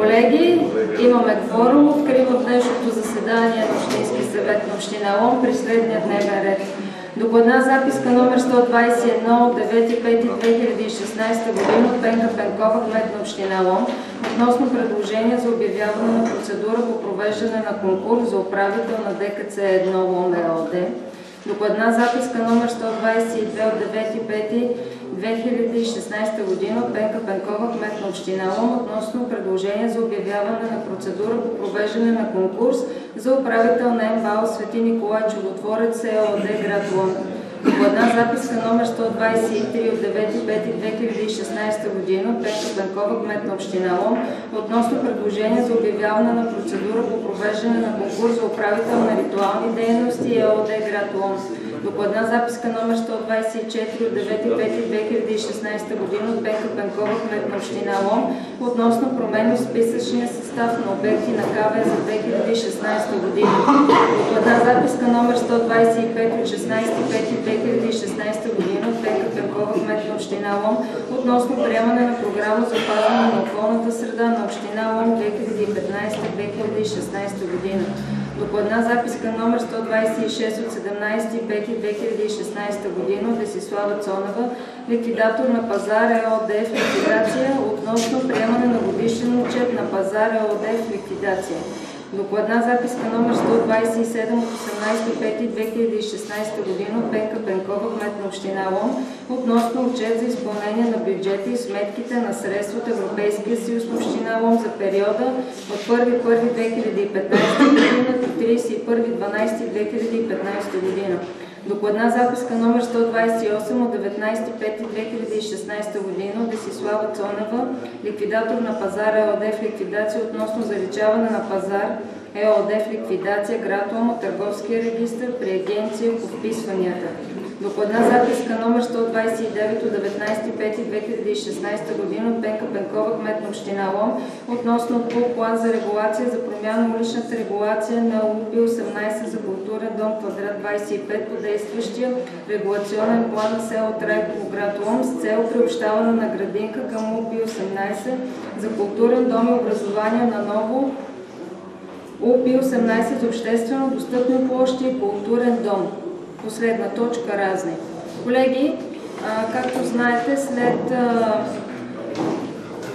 Колеги, имаме кворум. Откривам днешното заседание на Общински съвет на община Лом при следния дневен ред. Докладна записка номер 121 от 9.5.2016 година от Пенка Пенкова, кмет на община Лом, относно предложение за обявяване на процедура по провеждане на конкурс за управител на ДКЦ-1 Лом ЕООД. Докладна записка номер 122 от 9.5.2016 година от Пенка Пенкова, кмет на община Лом, относно предложение за обявяване на процедура по провеждане на конкурс за управител на МБАЛ Свети Николай Чудотворец ЕООД, град Лом. Докладна записка номер 123 от 9.5.2016 година от Пенка Пенкова, кмет на община Лом, относно предложение за обявяване на процедура по провеждане на конкурс за управител на ритуални дейности ЕООД, град Лом. Докладна записка номер 124 от 9.5.2016 година от Пенка Пенкова, кмет на община Лом, относно промени в списъчния състав на обекти на КВ за 2016 година. Докладна записка номер 125 от 16.5.2016 година от Пенка Пенкова, кмет на община Лом, относно приемане на програма за опазване на околната среда на община Лом 2015-2016 година. Докладна записка номер 126 от 17.5.2016 година от Десислава Цонева, ликвидатор на Пазар ЕООД в ликвидация, относно приемане на годишен отчет на Пазар ЕООД в ликвидация. Докладна записка номер 127 от 18.5.2016 година от Пенка Пенкова, кмет на община Лом, относно отчет за изпълнение на бюджета и сметките на средства от Европейския съюз на община Лом за периода от 1.1.2015 година до 31.12.2015 година. Докладна записка номер 128 от 19.5.2016 година от Десислава Цонева, ликвидатор на Пазар ЕООД в ликвидация, относно заличаване на Пазар ЕООД в ликвидация, град Лом, от търговския регистър при агенция по вписванията. Докладна записка номер 129 от 19.5.2016 година от Пенка Пенкова, кмет на община Лом, относно план за регулация за промяна на уличната регулация на УПИ-18 за културен дом квадрат 25 по действащия регулационен план на село Трайково, град Лом, с цел приобщаване на градинка към УПИ-18 за културен дом и образование на ново УПИ-18 за обществено достъпни площи и културен дом. Последна точка – разни. Колеги, както знаете, след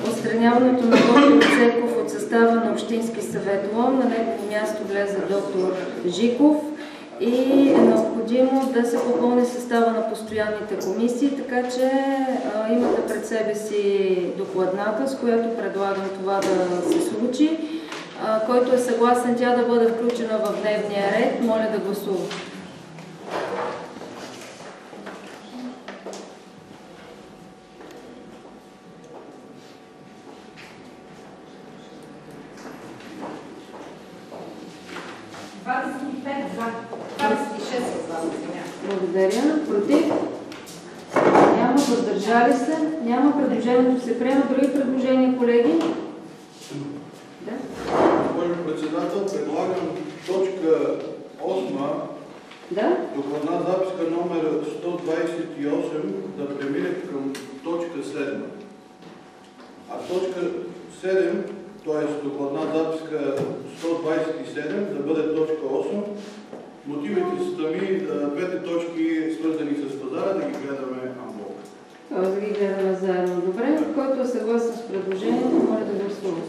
отстраняването на доктор Цеков от състава на Общински съвет Лом, на негово място влезе доктор Жиков и е необходимо да се попълни състава на постоянните комисии, така че имате пред себе си докладната, с която предлагам това да се случи. Който е съгласен тя да бъде включена в дневния ред, моля да гласува. Благодаря. Против? Няма. Въздържали се? Няма. Предложението се приема. Други предложения, колеги? Да. Госпожо председател, предлагам точка 8, да? Докладна записка номер 128 да премине към точка 7. А точка 7, т.е. докладна записка 127 да бъде точка 8. Мотивите са ми двете точки, свързани с пазара, да ги гледаме анблок. Да ги гледаме заедно. Добре. Който е съгласен с предложението, моля да гласува.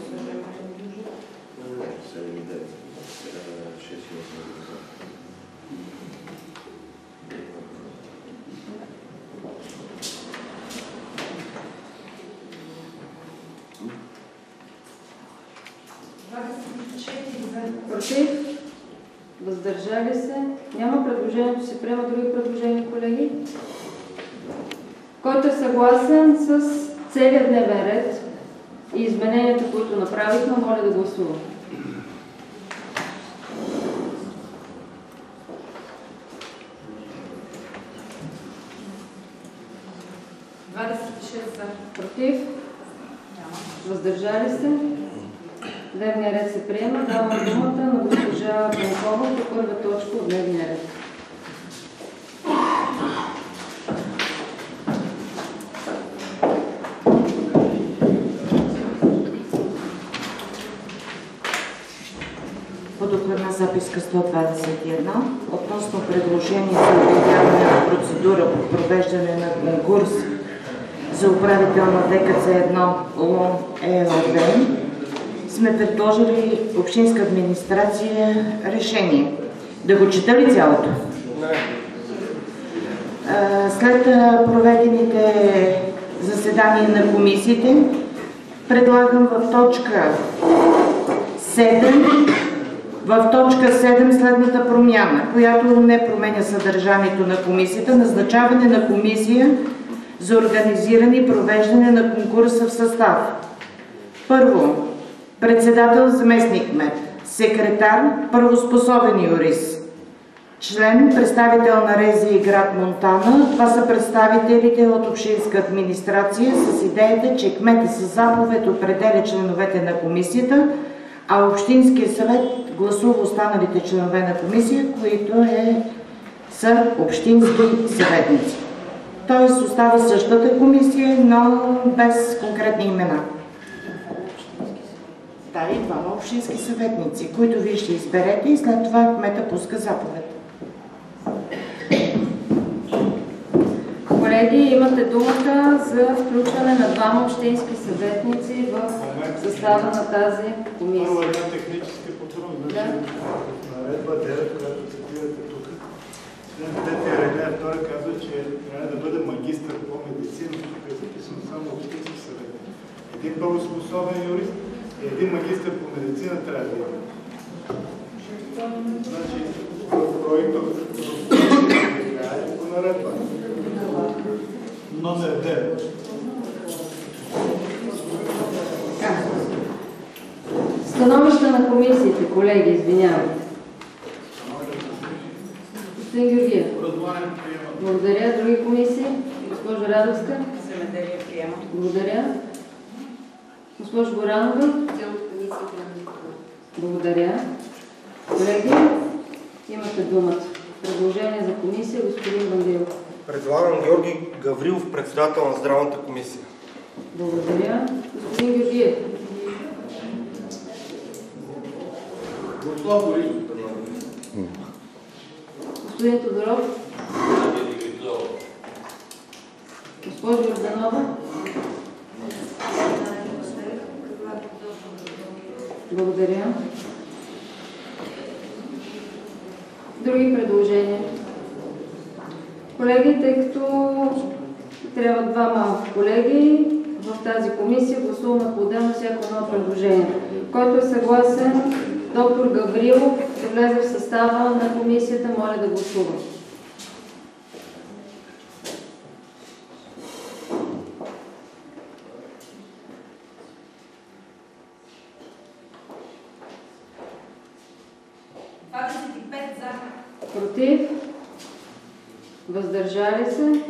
Против? Въздържали се? Няма. Предложението се приема. Други предложения, колеги? Който е съгласен с целият дневен ред и измененията, които направихме, моля да гласува. Против? Въздържали се? Дневния ред се приема. Давам думата на госпожа Пенкова по първа точка от дневния ред. Подокладна записка 121 относно предложение за обявяване на процедура по провеждане на конкурс за управител на ДКЦ-1 ЛОМ ЕОД сме предложили общинска администрация решение. Да го чета ли цялото? След проведените заседания на комисиите, предлагам в точка 7 следната промяна, която не променя съдържанието на комисията. Назначаване на комисия за организиране и провеждане на конкурса в състав. Първо, председател, заместник-кмет, секретар, правоспособен юрист, член, представител на РЗИ град Монтана. Това са представителите от общинска администрация с идеята, че кметът със заповед определя членовете на комисията, а Общинския съвет гласува останалите членове на комисия, които са общински съветници. Тоест остава същата комисия, но без конкретни имена. Да, и двама общински съветници, които вие ще изберете и след това кмета пуска заповед. Колеги, имате думата за включване на двама общински съветници в състава на тази комисия. Първо една техническа подробност. Наредба 9, която цитирате тук. Член 5 алинея 2 казва, че трябва да бъде магистър по медицина. Тук е записано само общински съветник. Един правоспособен юрист и един магистър по медицина трябва да има. Значи, в проекта по наредба. Номер 9. Становища на комисиите, колеги, извинявам. Господин Георгиев. Благодаря. Други комисии? Госпожо Радовска. Земеделие приема. Благодаря. Госпожо Горанова. Благодаря. Колеги, имате думата. Предложение за комисия, господин Вандилов. Предлагам Георги Гаврилов, председател на Здравната комисия. Благодаря. Господин Георгиев. Господин Тодоров. Госпожо Йорданова. Благодаря. Други предложения? Колеги, тъй като трябва двама колеги в тази комисия, гласуваме по-отделно всяко едно предложение. Който е съгласен, доктор Гаврилов да влезе в състава на комисията, моля да гласува. Против? Въздържали се?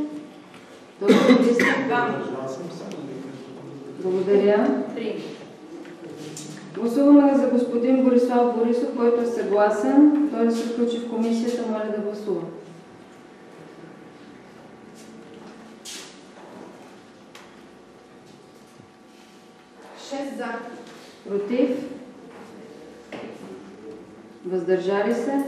Благодаря. Гласуваме за господин Борислав Борисов, който е съгласен. Той да се включи в комисията, моля да гласува. За. Против? Въздържали се?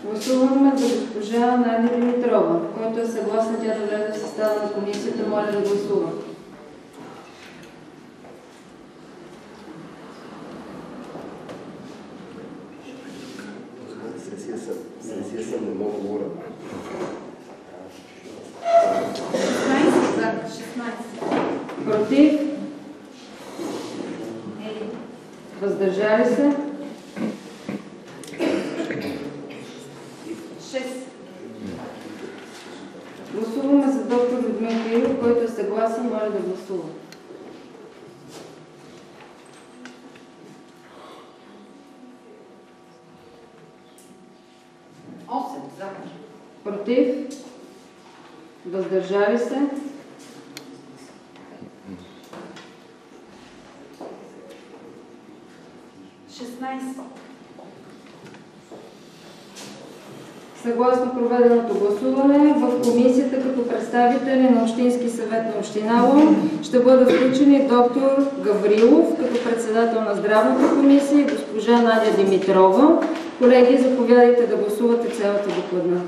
Гласуваме за госпожа Надя Димитрова, който е съгласна тя да влезе в състава на комисията, моля да гласува. Сесия съм, не мога да говоря. 16 за. 16. Против? Въздържали се? 6. Гласуваме за доктор Людмил Кирилов, който е съгласен, моля да гласува. За. Против? Въздържали се? 16. Съгласно проведеното гласуване, в комисията като представители на Общински съвет на община Лом ще бъдат включени доктор Гаврилов като председател на Здравната комисия и госпожа Надя Димитрова. Колеги, заповядайте да гласувате цялата докладна.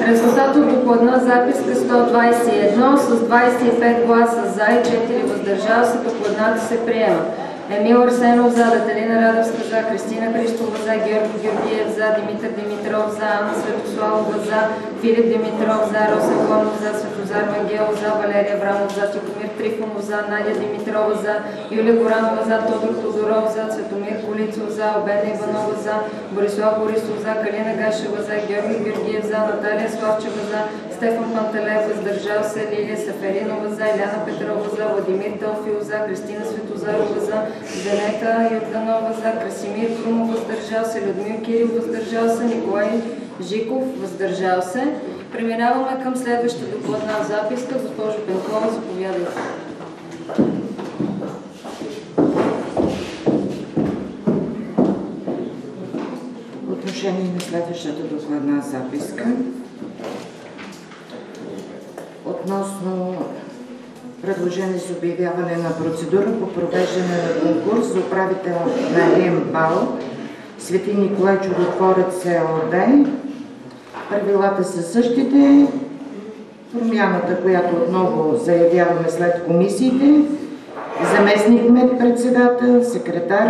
Резултат от докладна записка 121 с 25 гласа за и 4 въздържал се, докладната се приема. Емил Арсенов за, Детелина Радовска за, Кристина Христова за, Георги Георгиев за, Димитър Димитров за, Анна Светославова за, Филип Димитров за, Росен Гонов за, Светозар Мангелов за, Валерия Врамов за, Тихомир Трифонов за, Надя Димитрова за, Юлия Горанова за, Тодор Тодоров за, Цветомир Колицов за, Обена Иванова за, Борислав Борисов за, Калина Гашева за, Георги Георгиев за, Наталия Славчева за, Стефан Пантелев въздържал се, Лилия Саферинова за, Иляна Петрова за, Владимир Телфил за, Кристина Светозарова за, Денета Йорданова за, Красимир Крумов въздържал се, Людмил Кирил въздържал се, Николай Жиков въздържал се. Преминаваме към следващата докладна записка. Госпожо Пенкова, заповядайте. Отношение на следващата докладна записка относно предложение за обявяване на процедура по провеждане на конкурс за управител на МБАЛ Свети Николай Чудотворец ЕООД. Правилата са същите. Промяната, която отново заявяваме след комисиите: заместник медпредседател, секретар,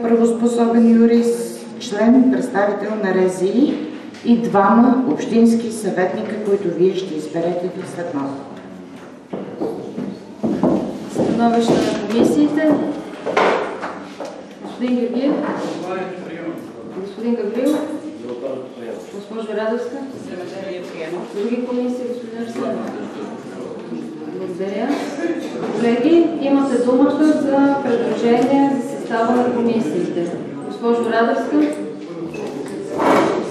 правоспособен юрист, член, представител на РЗИ и двама общински съветника, които вие ще изберете след малко. Становище на комисиите. Господин Георгиев. Господин Гаврилов. Госпожа Радовска. Други комисии, господин Арсенов. Благодаря. Колеги, имате думата за предложение за състава на комисиите. Госпожо Радовска.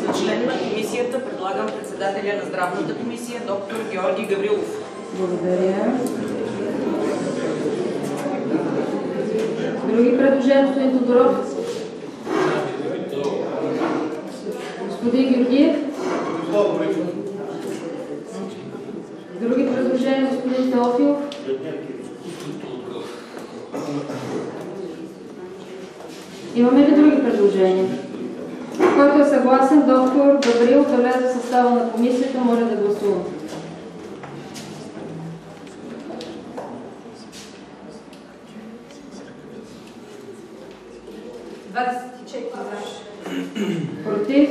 За член на комисията предлагам председателя на Здравната комисия доктор Георги Гаврилов. Благодаря. Други предложения, господин Тодоров? Господин Георгиев? Други предложения, господин Теофилов? Имаме ли други предложения? Който е съгласен, доктор Гаврилов да влезе в състава на комисията, моля да гласува. Против?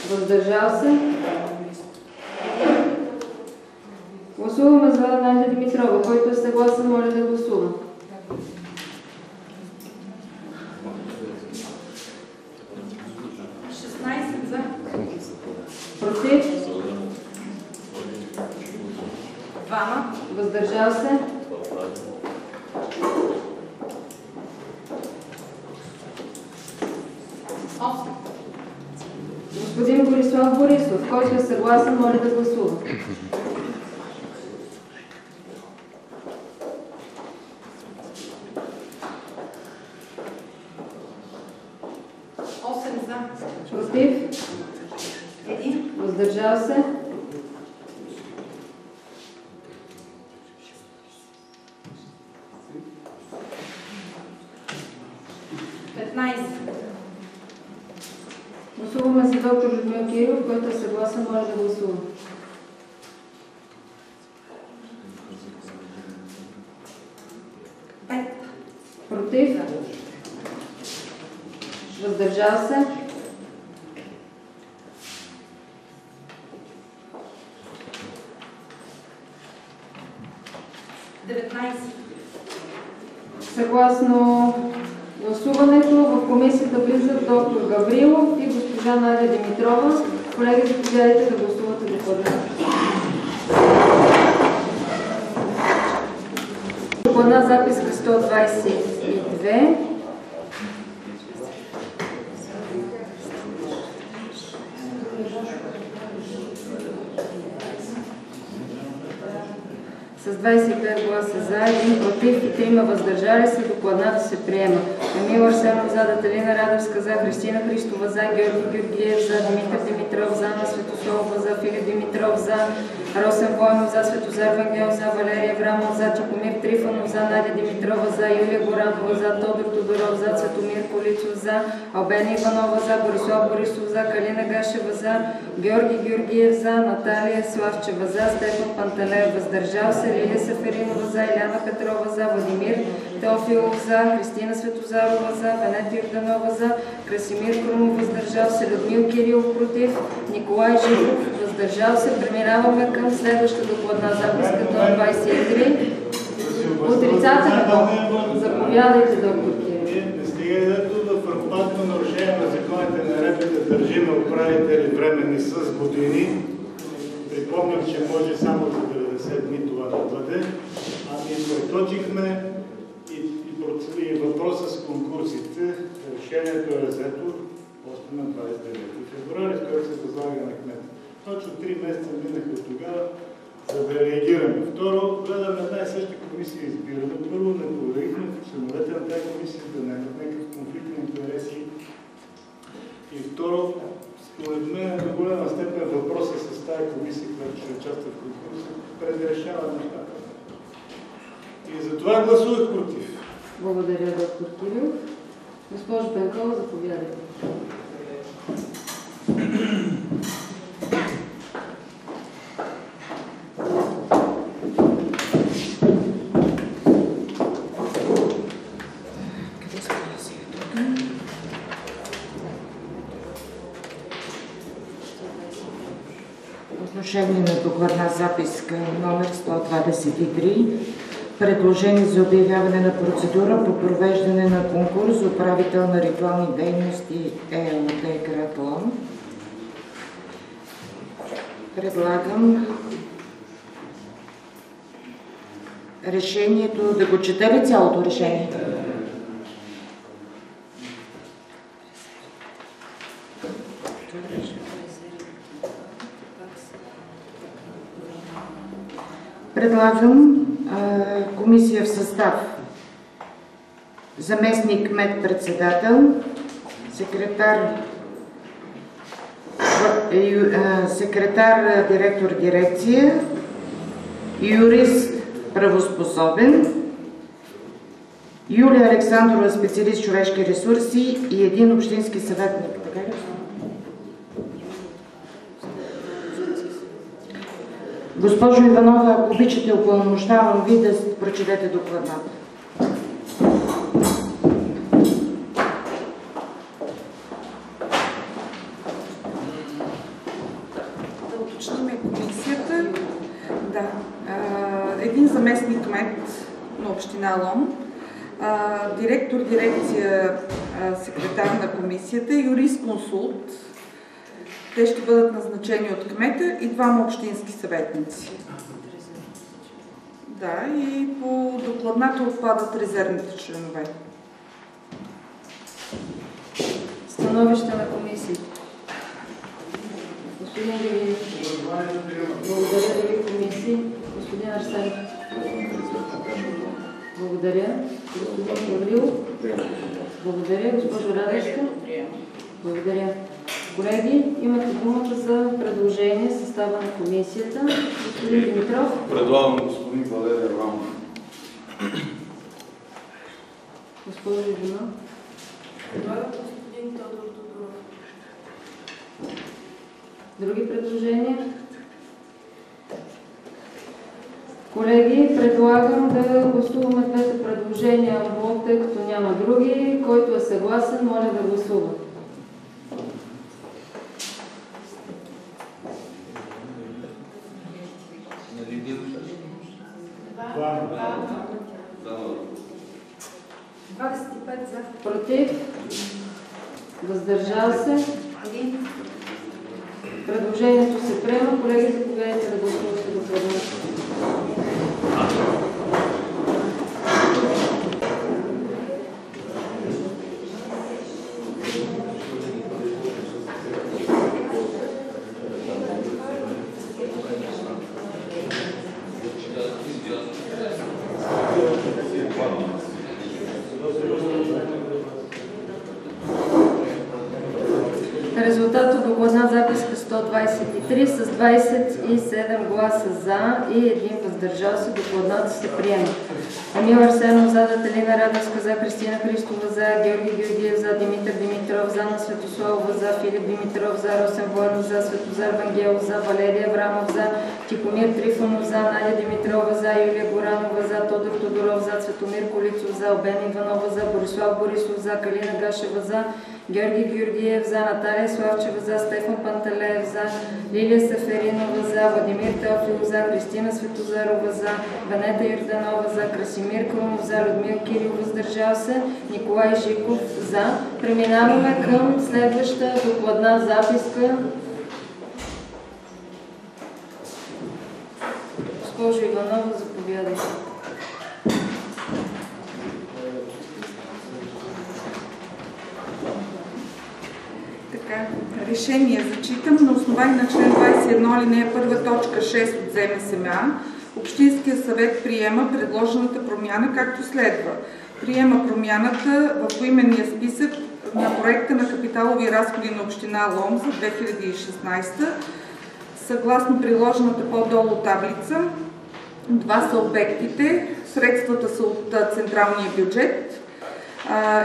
Въздържал се? Гласуваме за Надя Димитрова. Който е съгласен, моля да гласува. За. Против? Двама. Въздържал се? Господин Борислав Борисов, който е съгласен, моля да гласува. За. Против? Един. Въздържал се? Гласуваме за доктор Людмил Кирилов, който е съгласен, моля да гласува. Против? Въздържал се? Съгласно гласуването в комисията влизат доктор Гаврилов и госпожа Надя Димитрова. Колеги, заповядайте да гласувате доклада. Докладна записка 122. С 25 гласа за, 1 против и 3 въздържали се, докладната се приема. Емил Арсенов за, Детелина Радевска за, Христина Христова за, Георги Георгиев за, Димитър Димитров за, Ана Светославова за, Филип Димитров за, Росен Войнов за, Светозар Вангел за, Валерия Врамов за, Тихомир Трифонов за, Надя Димитрова за, Юлия Горанова за, Тодор Тодоров за, Цветомир Колицов за, Албена Иванова за, Борислав Борисов за, Калина Гашева за, Георги Георгиев за, Наталия Славчева за, Стефан Пантелеев въздържал се, Лилия Саферинова за, Иляна Петрова за, Владимир Теофилов за, Христина Светозарова за, Венета Йорданова за, Красимир Крумов въздържал се, Людмил Кирилов против, Николай Живов въздържал се. Преминаваме към следващата докладна записка до 23. Отрицателно. Заповядайте, доктор Кирилов. Не стига в фрапантно нарушение на законите на наредбите държиме управители временни с години. Припомням, че може само за 90 дни това да бъде. Ами проточихме и въпроса с конкурсите. Решението е взето още на 29 февруари, с което се възлага на кмета. Точно 3 месеца минаха от тогава, за да реагираме. Второ, гледаме една и съща комисия избираме. Първо, не проверихме членовете на тази комисия да нямат някакъв конфликт на интереси. И второ, според мен до голяма степен въпроса с тази комисия, която ще участва в конкурса, предрешава нещата. И затова гласувах против. Благодаря, доктор Кирилов. Госпожо Пенкова, заповядайте. Отношение на докладна записка номер 123. Предложение за обявяване на процедура по провеждане на конкурс за управител на ритуални дейности ЕОД град Лом. Предлагам решението, да го чета ли цялото решение? Предлагам комисия в състав: заместник кмет-председател, секретар директор дирекция, юрист правоспособен, Юлия Александрова специалист човешки ресурси и един общински съветник. Така ли? Госпожо Иванова, ако обичате, упълномощавам ви да прочетете докладната. Да уточним комисията. Да. Един заместник кмет на община Лом, директор дирекция, секретар на комисията, юрист-консулт. Те ще бъдат назначени от кмета и 2 общински съветници. Да, и по докладната отпадат резервните членове. Становище на комисията. Господин Георгиев. Благодаря ви, комисии. Господин Арсенов. Благодаря. Господин Гаврилов. Благодаря. Госпожо Радевска. Благодаря. Колеги, имате думата за предложение състава на комисията. Господин Димитров. Предлагам господин Валерия Врамов. Госпожо Жена. Предлагам господин Тодор Тодоров. Други предложения? Колеги, предлагам да гласуваме двете предложения, тъй като няма други. Който е съгласен, моля да гласува. Против? Въздържал се? Предложението се приема. Колеги, заповядайте да гласувате доклада. Резултат от докладна записка 123 с 27 гласа за и 1 въздържал се. Докладната се приема. Емил Арсенов за, Дателина Радевска за, Кристина Христова за, Георги Георгиев за, Димитър Димитров за, Анна Светославова за, Филип Димитров за, Росен Войнов за, Светозар Вангелов за, Валерия Аврамов за, Тихомир Трифонов за, Надя Димитрова за, Юлия Горанова за, Тодор Тодоров за, Цветомир Колицов за, Обена Иванова за, Борислав Борисов за, Калина Гашева за, Георги Георгиев за, Наталия Славчева за, Стефан Панталеев за, Лилия Сеферинова за, Владимир Теофилов за, Кристина Светозарова за, Венета Йорданова за, Красимир Крумов за, Людмил Кирил въздържал се, Николай Жиков за. Преминаваме към следваща докладна записка. Госпожо Иванова, заповядайте. Решение зачитам на основание на член 21 алинея 1 точка 6 от ЗМСМА. Общинския съвет приема предложената промяна както следва. Приема промяната в поименния списък на проекта на капиталови разходи на община Лом за 2016 съгласно приложената по-долу таблица. Два са обектите, средствата са от централния бюджет.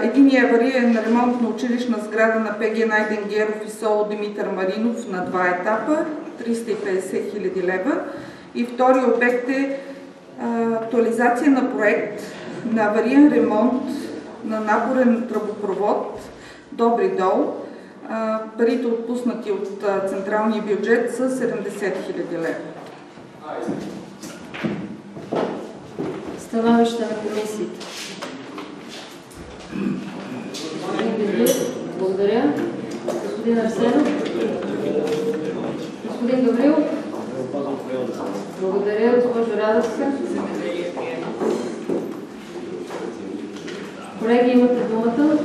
Единият е авариен ремонт на училищна сграда на ПГ Найден Геров и СОО Димитър Маринов на 2 етапа, 350 хил. лева. И вторият обект е актуализация на проект на авариен ремонт на напорен тръбопровод Добри дол. Парите отпуснати от централния бюджет са 70 хил. лева. Становище на комисията. Благодаря. Господин Арсенов. Господин Гаврил. Благодаря, госпожо Радевска. Колеги, имате думата.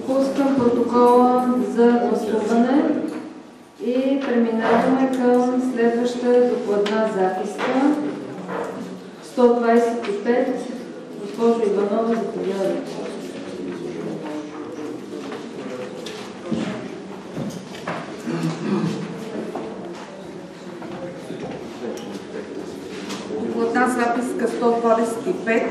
Пускам протокола за гласуване и преминаваме към следваща докладна записка. 125. Госпожо Иванова, заповядайте. Докладна записка 125.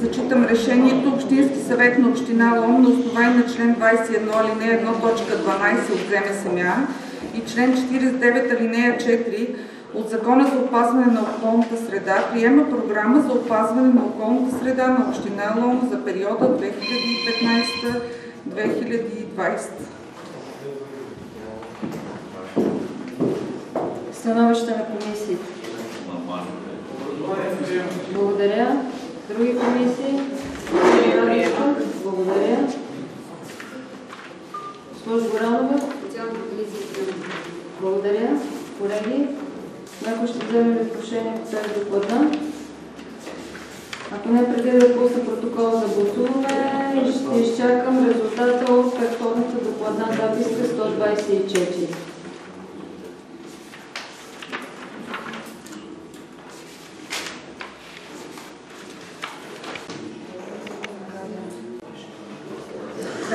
Зачитам решението. Общински съвет на община Лом на основание на член 21 алинея 1 точка 12 от ЗМСМА и член 49 алинея 4 от Закона за опазване на околната среда приема програма за опазване на околната среда на община Лом за периода 2015-2020. Становище на комисията. Благодаря. Други комисии? Благодаря. Госпожо Горанова? Благодаря. Колеги, някой ще вземе отношение по тази докладна? Ако не, преди да пусна протокол за гласуване, ще изчакам резултата от предходната докладна записка 124.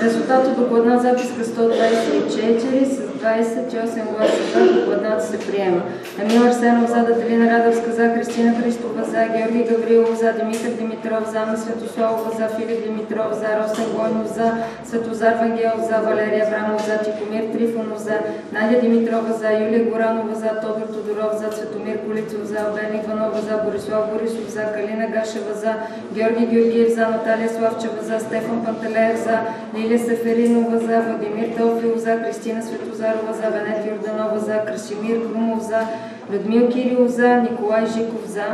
Резултат от докладна записка 124 с 28 гласа за. Докладната се приема. Емил Арсенов за, Дателина Радевска за, Кристина Христова за, Георги Гаврилов за, Димитър Димитров за, Анна Светославова за, Филип Димитров за, Росен Войнов за, Светозар Вангелов за, Валерия Аврамов за, Тихомир Трифонов за, Надя Димитрова за, Юлия Горанова за, Тодор Тодоров за, Цветомир Колицов за, Обена Иванова за, Борислав Борисов за, Калина Гашева за, Георги Георгиев за, Наталия Славчева за, Стефан Панталеев за, Лилия Сеферинова за, Владимир Теофилов за, Кристина Светозарова за, Венета Йорданова за, Красимир Крумов за, Людмил Кирил за, Николай Жиков за.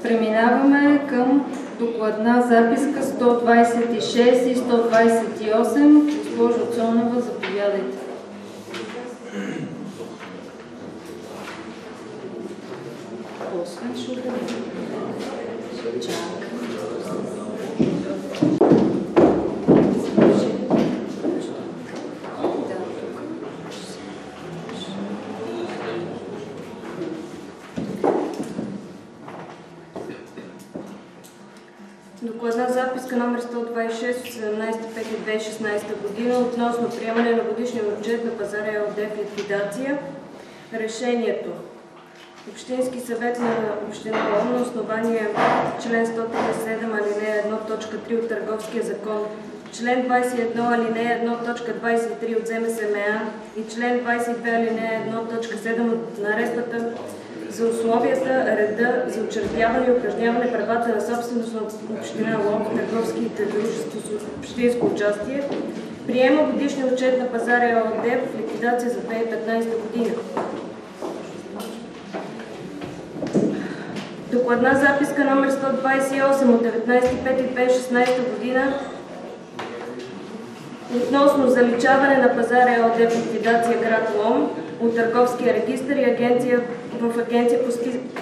Преминаваме към докладна записка 126 и 128. Госпожо Цонева, заповядайте. Докладна записка номер 126 от 17.05.2016 година относно приемане на годишния отчет на Пазар ЕООД в ликвидация. Решението. Общински съвет на община Лом на основание член 137 алинея 1 точка 3 от Търговския закон, член 21 алинея 1 точка 23 от ЗМСМА и член 22 алинея 1 точка 7 от Наредбата за условията, реда за учредяване и упражняване правата на собственост на община Лом в търговските дружества с общинско участие, приема годишния отчет на Пазар ЕООД в ликвидация за 2015 година. Докладна записка номер 128 от 19.05.2016 година относно заличаване на Пазар ЕООД в ликвидация град Лом от Търговския регистър и в Агенция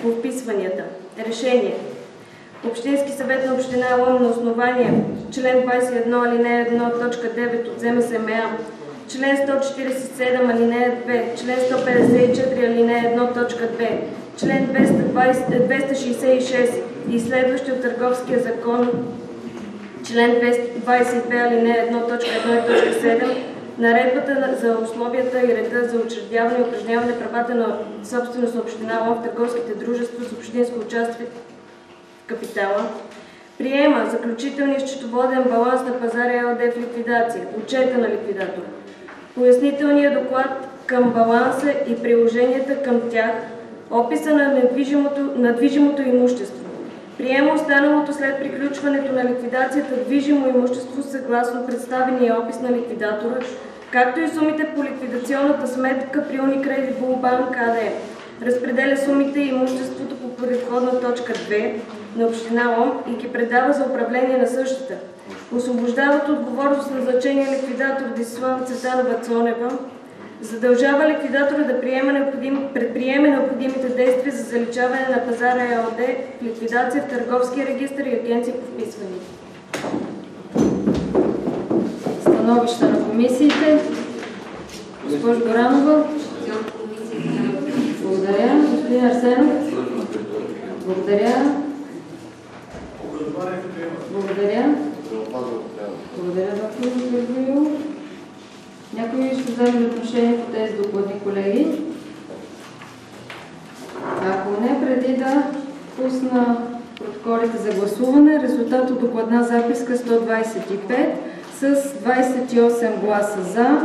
по вписванията. Решение. Общински съвет на община Лом на основание член 21 алинея 1 точка 9 от ЗМСМА, член 147 алинея 2, член 154 алинея 1 точка 2, член 266 и следващи от Търговския закон, член 22 алинея 1 точка 1 и точка 7, Наредбата за условията и реда за учредяване и упражняване правата на собственост на община Лом в търговските дружества с общинско участие в капитала, приема заключителния счетоводен баланс на Пазар ЕООД в ликвидация, отчета на ликвидатора, пояснителния доклад към баланса и приложенията към тях, описа на недвижимото имущество. Приема останалото след приключването на ликвидацията движимо имущество съгласно представения опис на ликвидатора, както и сумите по ликвидационната сметка при Unicredit Bank АД. Разпределя сумите и имуществото по предходна точка 2 на община Лом и ги предава за управление на същата. Освобождават отговорност на назначения ликвидатор Десислава Цветанова Цонева. Задължава ликвидатора да предприеме необходимите действия за заличаване на Пазар ЕООД в ликвидация в Търговския регистър и Агенция по вписванията. Становища на комисиите. Госпожо Горанова. Благодаря. Господин Арсенов. Благодаря. Благодаря. Благодаря, доктор Георгиев. Някой ще вземе отношение по тези доклади, колеги? Ако не, преди да пусна протоколите за гласуване, резултат от докладна записка 125 с 28 гласа за.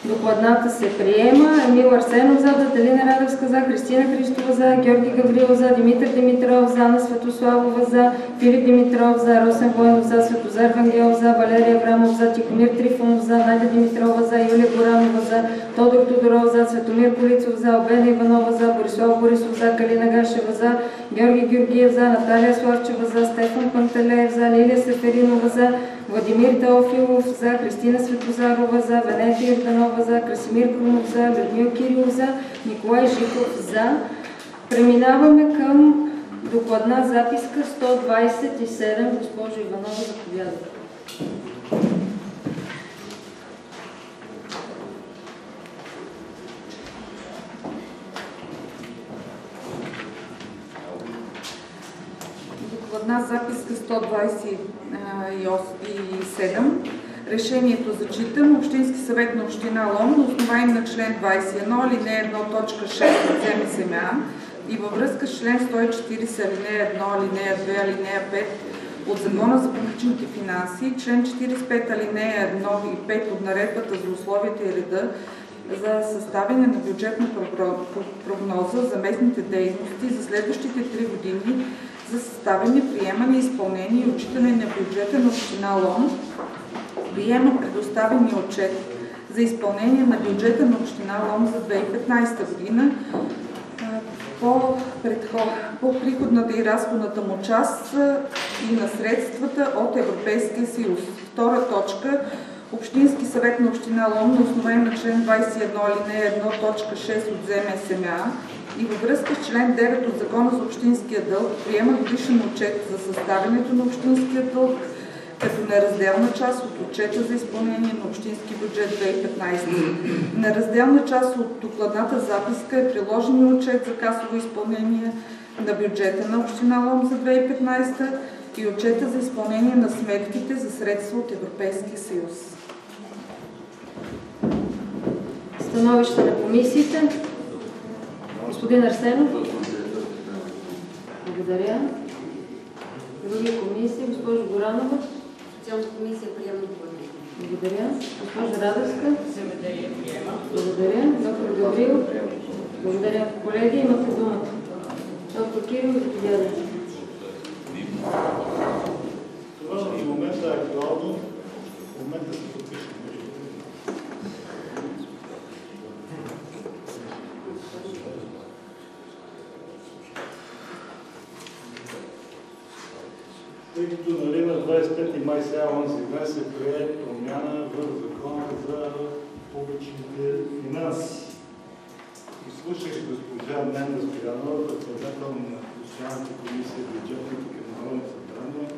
Докладната се приема. Емил Арсенов за, Даталина Радевска за, Кристина Христова за, Георги Гаврилов за, Димитър Димитров за, Ана Светославова за, Филип Димитров за, Росен Военов за, Светозар Вангелов за, Валерия Аврамов за, Тихомир Трифонов за, Надя Димитрова за, Юлия Горанова за, Тодор Тодоров за, Светомир Колицов за, Обена Иванова за, Борислав Борисов за, Калина Гашева за, Георги Георгиев за, Наталия Славчева за, Стефан Пантелеев за, Лилия Сеферинова за, Владимир Теофилов за, Христина Светозарова за, Венета Йорданова за, Красимир Крумов за, Людмил Кирилов за, Николай Жиков за. Преминаваме към докладна записка 127. Госпожо Иванова, заповядайте. Докладна записка 127. Решението зачитам. Общински съвет на община Лом на основание на член 21, алинея 1, точка 6 от ЗМСМА и във връзка с член 140, алинея 1, алинея 2, алинея 5 от Закона за публичните финанси, член 45, алинея 1 и 5 от Наредбата за условията и реда за съставяне на бюджетна прогноза за местните дейности за следващите 3 години за съставяне, приемане, изпълнение и отчитане на бюджета на община Лом, приема предоставения отчет за изпълнение на бюджета на община Лом за 2015 година по приходната и разходната му част и на средствата от Европейския съюз. Втора точка. Общински съвет на община Лом на основание на член 21 алинея 1 точка 6 от ЗМСМА и във връзка с член 9 от Закона за общинския дълг приема годишен отчет за съставянето на общинския дълг като неразделна част от отчета за изпълнение на общински бюджет 2015. Неразделна част от докладната записка е приложен отчет за касово изпълнение на бюджета на община Лом за 2015 и отчета за изпълнение на сметките за средства от Европейския съюз. Становище на комисиите. Господин Арсенов. Благодаря. Други комисии. Госпожо Горанова. Социалната комисия приема допълнение. Благодаря. Госпожо Радевска. Земеделие приема. Благодаря. Доктор Гаврил. Благодаря. Колеги, имате думата. Доктор Кирил, заповядайте. Това в момента е актуално. В момента се подпише. Тъй като нали, на 25 май сега онзи ден се прие промяна в закона за публичните финанси. И слушах госпожа Менда Стоянова, председател на Постоянната комисия бюджетна към Народното събрание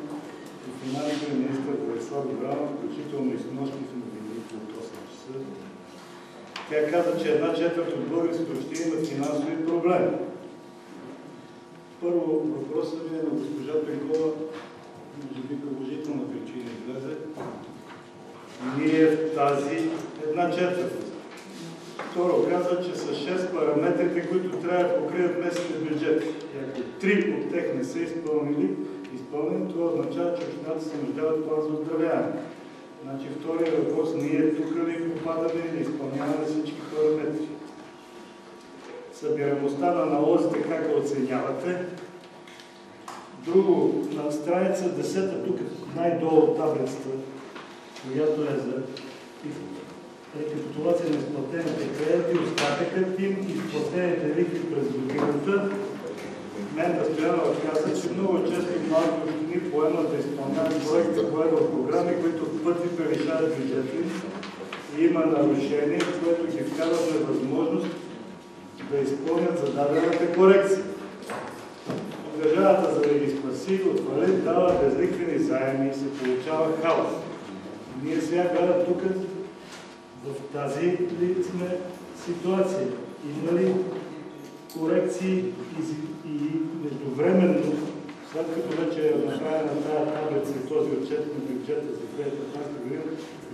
и финансовия министър Борислав Горанов, включително и снощи в новините от 8 часа. Тя каза, че 1/4 от българските общини имат финансови проблеми. Първо въпросът ми е на госпожа Пенкова, може би положителна причина излезе. Ние в тази 1/4. Второ, казва, че са 6 параметрите, които трябва да покрият местните бюджети. И ако 3 от тях не са изпълнени, това означава, че общината се нуждават план за оздравяване. Значи втория въпрос, ние тук ли попадаме и не изпълняваме всички параметри. Събираемостта на налозите, как я оценявате? Друго, на страница 10, тук най-долу таблицата, която е за рекапитулация на изплатените кредити, остатъкът им и изплатените лихви през годината. Менда Стоянова каза, че много често малки общини поемат да изпълняват проекти по програми, които в пъти превишават бюджета им и има нарушение, което ги вкара в невъзможност да изпълнят зададената корекция. Държавата, за да ги спаси от фалит, дава безликвени заеми и се получава хаос. Ние сега гледаме тук в тази ли сме ситуация. Има ли корекции и междувременно, след като вече е направена тази таблица и този отчет на бюджета за 2015 година,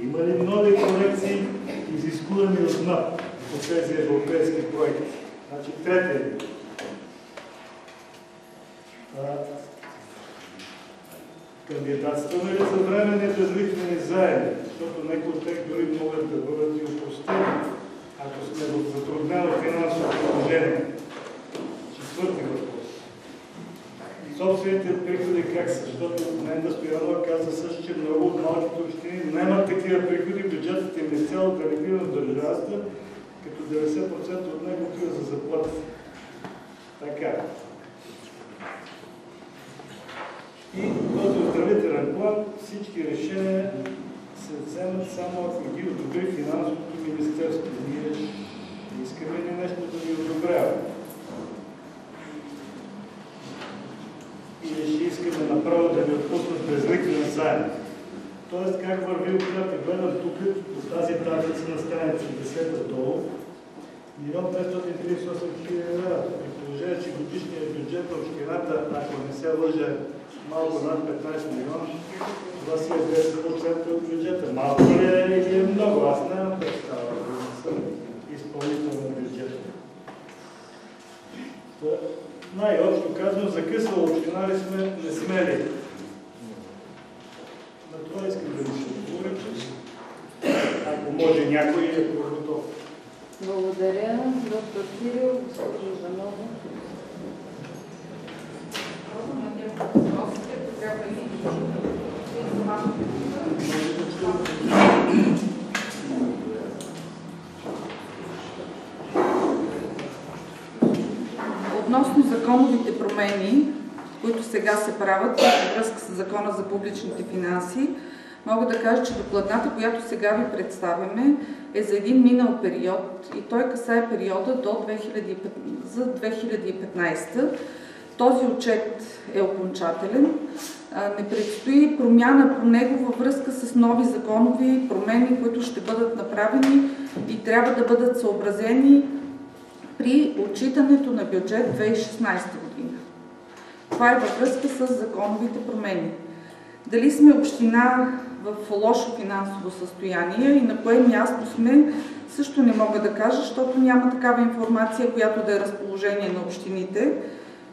има ли нови корекции, изискуеми от НАП по тези европейски проекти? Значи, третия. Кандидатстваме ли за временни безлихвени заеми, защото някои от тях дори могат да бъдат и опростени, ако сме в затруднено финансово положение. Четвърти въпрос. Собствените приходи как са? Защото Менда Стоянова каза също, че много от малките общини нямат такива приходи, бюджетът им е цяло делегиран в държавата, като 90% от него отива за заплати. Така. И този оздравителен план, всички решения се вземат само ако ги одобри финансовото министерство. Ние искаме ли нещо да ги одобрява? Или ще искаме направо да ни отпуснат безликвен заем. Тоест как върви операта? Гледам тук от тази таблица на страница 10 долу 1 538 хиляди лева. При положение, че годишният бюджет на общината, ако не се лъже, малко над 15 милиона, това си е 10% от бюджета. Малко ли е или е много? Аз нямам представа, да не съм изпълнител на бюджета. Най-общо казвам, закъсвала община ли сме, не сме ли? На това искам да ми се отговоря, ако може някой е готов. Благодаря. Доктор Кирил, госпожо Иванова. Относно законовите промени, които сега се правят във връзка с Закона за публичните финанси, мога да кажа, че докладната, която сега ви представяме, е за един минал период и той касае периода за 2015. Този отчет е окончателен. Не предстои промяна по него във връзка с нови законови промени, които ще бъдат направени и трябва да бъдат съобразени при отчитането на бюджет 2016 година. това е във връзка с законовите промени. Дали сме община в лошо финансово състояние и на кое място сме, също не мога да кажа, защото няма такава информация, която да е разположение на общините.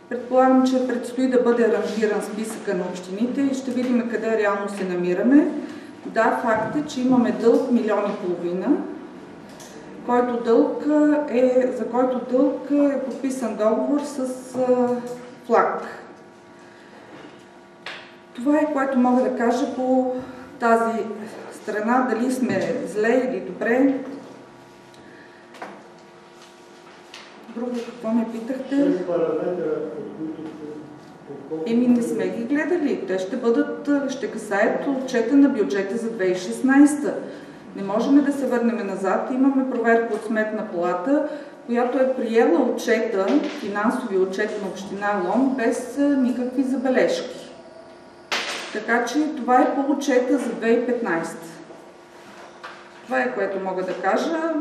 Предполагам, че предстои да бъде аранжиран списъка на общините и ще видим къде реално се намираме. Да, факт е, че имаме дълг 1,5 милиона, за който дълг е подписан договор с флаг. Това е, което мога да кажа по тази страна, дали сме зле или добре. Друго, какво ме питахте? Не сме ги гледали. Те ще касаят отчета на бюджета за 2016. Не можем да се върнем назад. Имаме проверка от Сметна палата, която е приела отчета, финансови отчет на община Лом, без никакви забележки. Така че това е по отчета за 2015. Това е, което мога да кажа.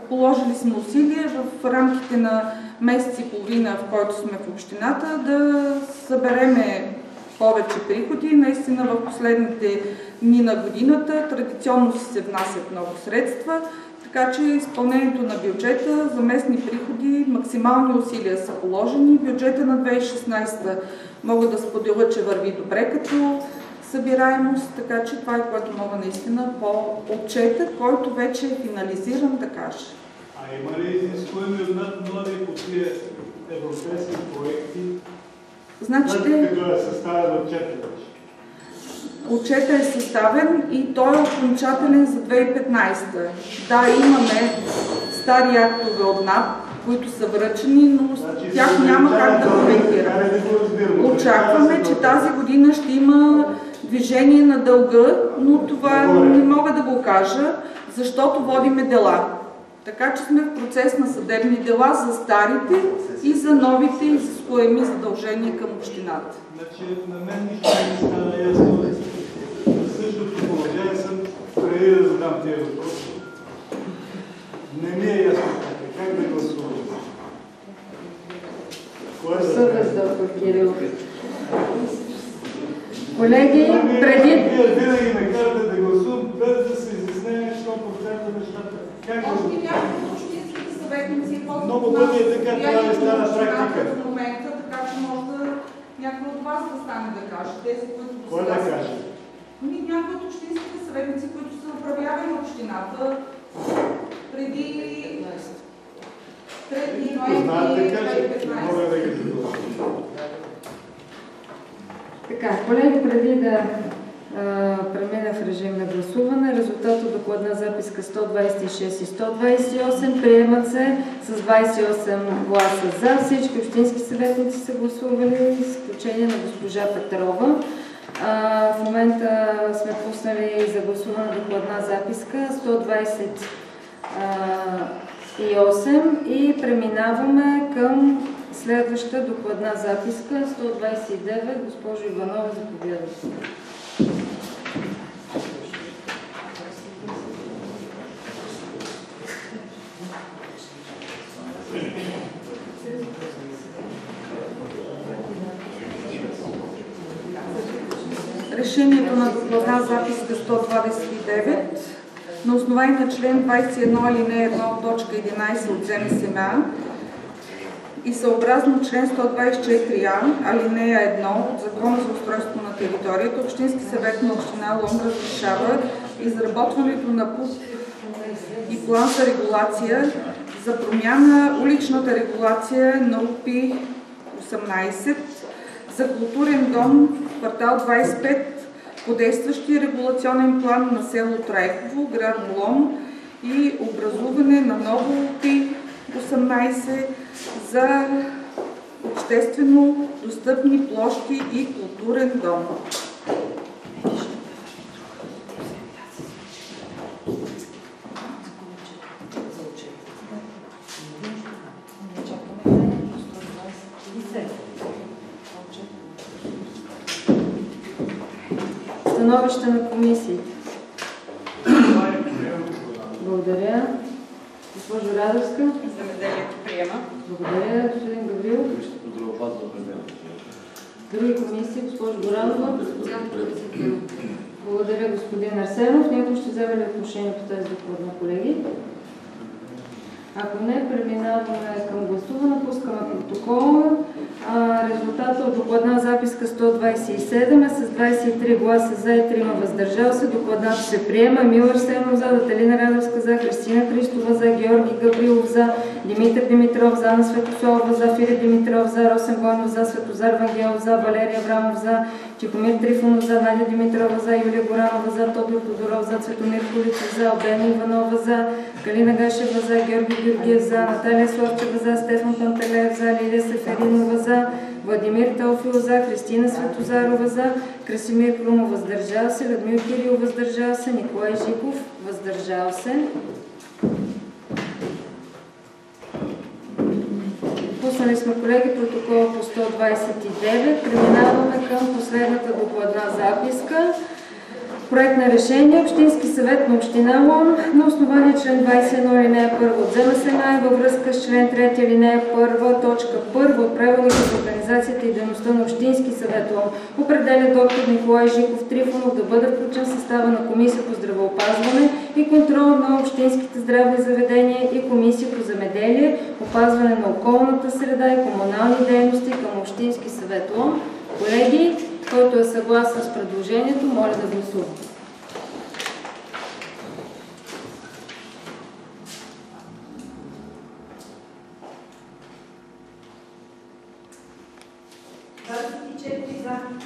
Положили сме усилия в рамките на месец и половина, в който сме в общината, да събереме повече приходи. Наистина в последните дни на годината традиционно се внасят много средства, така че изпълнението на бюджета за местни приходи, максимални усилия са положени. Бюджета на 2016 мога да споделя, че върви добре като събираемост, така че това е, което мога наистина по отчета, който вече е финализиран, да кажа. А има ли изискуеми от над нови по тия европейски проекти? Значи, като е съставен отчета вече? Отчета е съставен и той е окончателен за 2015. Да, имаме стари актове от НАП, които са връчени, но тях няма как да коментираме. Очакваме, че тази година ще има движение на дълга, но това не мога да го кажа, защото водиме дела. Така че сме в процес на съдебни дела за старите и за новите изискуеми задължения към общината. Значи на мен нищо не стана ясно. В същото положение съм преди да задам тези въпроси. Не ми е ясно как да гласувам. Съвест, доктор Кирил. Колеги, преди... Вие винаги ме карате да гласувам, без да се изяснение, що повтаряте нещата. Още някои от общинските съветници много пъти е така, това не стана практика. В момента, така че може да някой от вас да стане да каже. Тези, които кой да каже? Някои от общинските съветници, които са управлявали общината преди ноември 2015. Така, колеги, преди да премина в режим на гласуване, резултат от докладна записка 126 и 128 приемат се с 28 гласа за. Всички общински съветници са гласували, с изключение на госпожа Петрова. В момента сме пуснали за гласуване докладна записка 128 и преминаваме към следваща докладна записка 129. Госпожо Иванова, заповядайте. Решението на докладна записка 129 на основание на член 21 алинея 1 точка 11 от ЗМСМА и съобразно член 124а алинея 1 от Закона за устройство на територията, Общински съвет на община Лом разрешава изработването на ПУП и план за регулация за промяна уличната регулация на УПИ 18 за културен дом в квартал 25 по действащия регулационен план на село Трайково, град Лом и образуване на ново УПИ 18 за обществено достъпни площи и културен дом. Становище на комисиите. Благодаря. Госпожо Радовска. Земеделието приема. Благодаря, господин Гаврил. Други комисии, госпожо Горанова? Социалната комисия приема. Благодаря, господин Арсенов. Някой ще вземе ли отношение по тази доклад на колеги? Ако не, преминаваме към гласуване. Пускаме протокола. Резултата от докладна записка 127 е с 23 гласа за и 3 въздържал се. Докладната се приема. Емил Арсенов за, Дателина Радевска за, Христина Христова за, Георги Гаврилов за, Димитър Димитров за, Ана Светославова за, Филип Димитров за, Росен Войнов за, Светозар Вангелов за, Валерия Аврамов за, Тихомир Трифонов за, Надя Димитрова за, Юлия Горанова за, Тодор Тодоров за, Цветомир Количев за, Обена Иванова за, Калина Гашева за, Георги Георгиев за, Наталия Славчева за, Стефан Пантелеев за, Лилия Сеферинова за, Владимир Теофил за, Христина Светозарова за, Красимир Крумов въздържал се, Людмил Кирил въздържал се, Николай Жиков въздържал се. Пуснали сме, колеги, протокола по 129. Преминаваме към последната докладна записка. Проект на решение. Общински съвет на община Лом на основание член 21 алинея 1 от ЗМСМА във връзка с член 3 алинея 1 точка 1 от правилника за организацията и дейността на Общински съвет Лом определя доктор Николай Жиков Трифонов да бъде включен в състава на Комисия по здравеопазване и контрол на общинските здравни заведения и Комисия по земеделие, опазване на околната среда и комунални дейности към Общински съвет Лом. Колеги, който е съгласен с предложението, моля да гласува.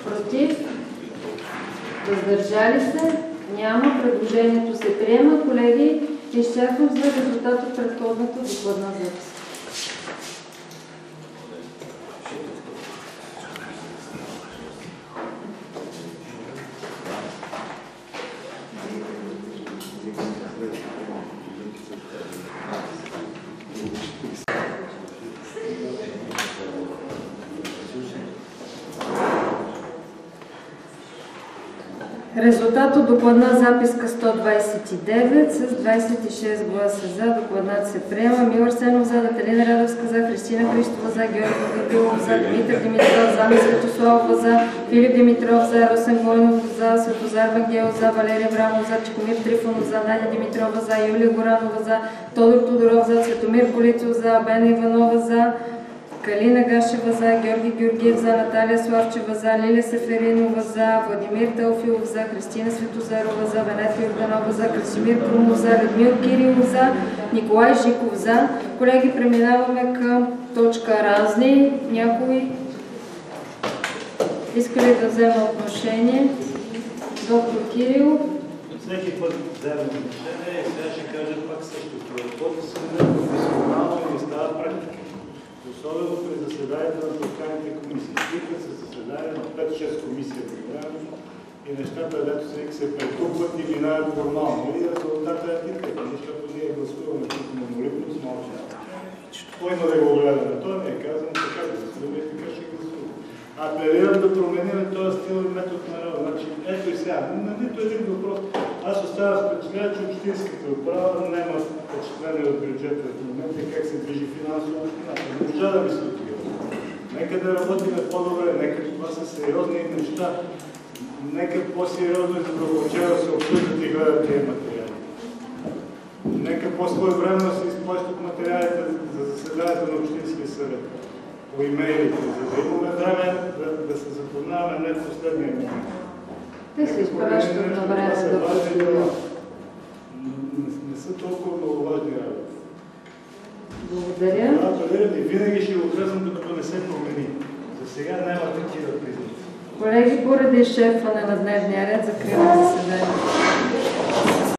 Против? Въздържали се? Няма. Предложението се приема. Колеги, изчаквам за резултат от предходната докладна запис. Резултат от докладна записка 129 с 26 гласа за. Докладната се приема. Емил Арсенов за, Дателина Радевска за, Христина Христова за, Георги Гаврилов за, Димитър Димитров за, Ана Светославова за, Филип Димитров за, Росен Войнов за, Светозар Вангелов за, Валерия Аврамов за, Тихомир Трифонов за, Надя Димитрова за, Юлия Горанова за, Тодор Тодоров за, Цветомир Колицов за, Обена Иванова за, Калина Гашева за, Георги Георгиев за, Наталия Славчева за, Лилия Сеферинова за, Владимир Теофилов за, Христина Светозарова за, Венета Йорданова за, Красимир Крумов за, Людмил Кирилов за, Николай Жиков за. Колеги, преминаваме към точка разни. Някой иска ли да вземе отношение? Доктор Кирилов. Всеки път вземе отношение и сега ще кажа пак същото. По-да професионално не става практика. Особено при заседанията на постоянните комисии. Свикват се заседания на 5-6 комисии и нещата, дето се претупват и минават формално. И резултата е битката, защото ние гласуваме тук монолитно с мълчание. Кой има да го гледа на това, не е казано така да гласуваме и така ще гласуваме. Апелирам да променим този стил и метод на работа. Значи, ето и сега, на нито един въпрос. Аз оставам впечатление, че общинската управа няма впечатление от бюджета в момента как се движи финансово общината. Не можа да ми се отива. Нека да работим по-добре, нека това са сериозни неща. Нека по-сериозно и задълбочено се обсъждат и гледат тия материали. Нека по-своевременно се изплащат материалите за заседанията на Общинския съвет по имейлите, за да имаме време да се запознаваме не в последния момент. Те се изпращат на време да не са толкова много важни работи. Благодаря. И винаги ще го казвам, докато не се промени. За сега няма такива признаци. Колеги, поради изчерпване на дневния ред, закривам заседанието.